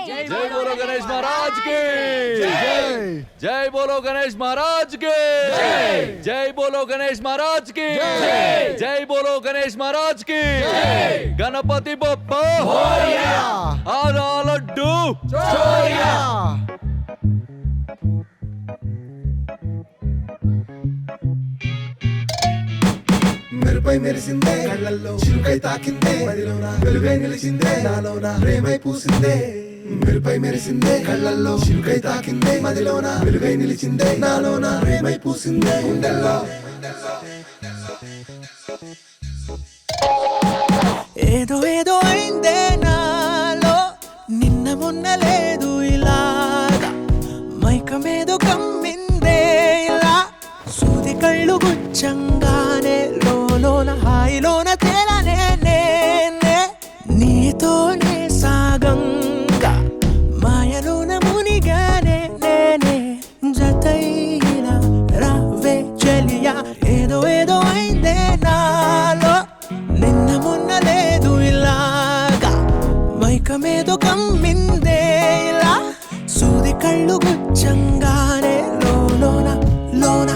जय बोलो गणेश महाराज की जय। जय बोलो गणेश महाराज की जय। जय बोलो गणेश महाराज की जय। जय बोलो गणेश महाराज की जय। गणपति बप्पा मोरया। आधा लड्डू चोरिया। మెరుపై మెరిసిందే కళ్ళల్లో చిరుకై తాకిందే మదిలోన వెలుగై నిలిచిందే నాలోన ప్రేమై పూసిందే మెరుపై మెరిసిందే కళ్ళల్లో చిరుకై తాకిందే మదిలోన వెలుగై నిలిచిందే నాలోన ప్రేమై పూసిందే గుండెల్లో ఏదో ఏదో అయిందే నాలో నిన్న మొన్న లేదు ఇలాగా మైకమేదో కమ్మిందే ఇలా సూది కళ్ళు గుచ్చంగానే లోన హాయిలోన తేలనే నేనే నీతోనే సాగంగా మాయలోన మునిగానే నేనే జతైలా రావే చెలియా ఏదో ఏదో అయిందే నాలో నిన్న మొన్న లేదు ఇలాగా మైకమేదో కమ్మిందే ఇలా సూది కళ్ళు గుచ్చంగానే లోన లోన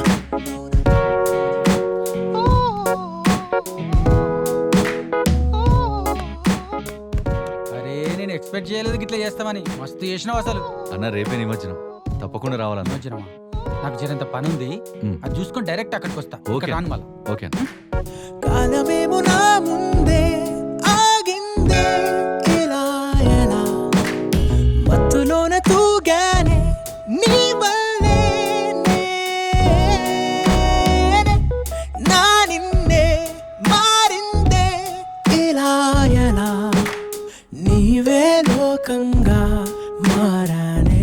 ఎక్స్పెక్ట్ చేయలేదు ఇట్లా చేస్తామని మస్తు చేసినావు అసలు అన్న రేపే నిమజ్జనం తప్పకుండా రావాలన్న నిమజ్జనమా నాకు జరంత పని ఉంది అది చూసుకొని డైరెక్ట్ అక్కడికి వస్తా ఓకే రాను మళ్ళా ఓకే కాలమేమో నా ముందే ఆగిందే ఇలా ఎలా మత్తులోన తూగానే నీ వల్లే నేనే నా నిన్నే మారిందే ఇలా ఎలా నీవే లోకంగా మారానే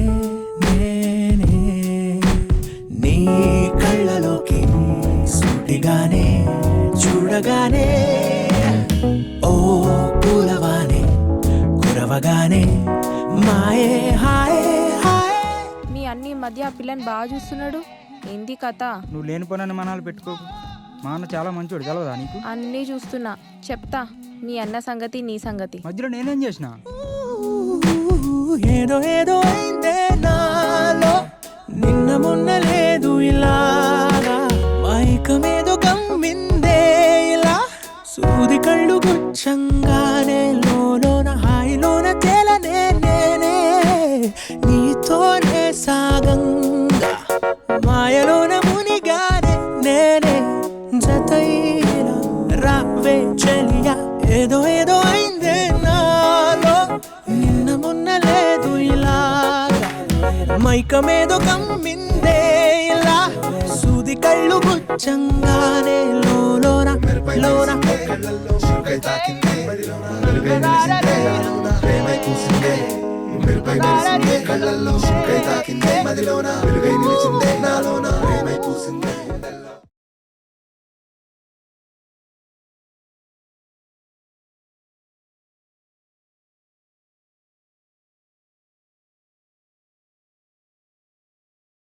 నేనే నీ కళ్ళలోకి సూటిగానే చూడగానే ఓ పూలవానే కురవగానే మాయే హాయే హాయే మీ అన్ని మధ్య ఆ పిల్లని బాగా చూస్తున్నాడు ఏంది కథ నువ్వు లేనిపోయిన అనుమానాలు పెట్టుకోకు మా అన్న చాలా మంచోడు తెలవదా నీకు అన్నీ చూస్తున్నా చెప్తా మీ అన్న సంగతి నీ సంగతి మధ్యలో నేనేం చేసిన ఏదో ఏదో అయిందే నాలో నిన్న మొన్న లేదు ఇలాగా మైకమేదో కమ్మిందే ఇలా సూది కళ్ళు గుచ్చంగానే లోన హాయిలోన తేలనే నేనే నీతోనే సాగంగా మాయలోన మునిగానే నేనే జతైలా రావే చెలియా ఏదో ఏదో అయిందే నాలో నిన్న మొన్న లేదు ఇలాగా మైకమేదో కమ్మిందే ఇలా సూది కళ్ళు గుచ్చంగానే లోన లోన కళ్ళల్లో చిరుకై తాకిందే మదిలోన వెలుగై నిలిచిందే నాలోన ప్రేమై పూసిందే మెరుపై మెరిసిందే కళ్ళల్లో చిరుకై తాకిందే మదిలోన వెలుగై నిలిచిందే నాలోన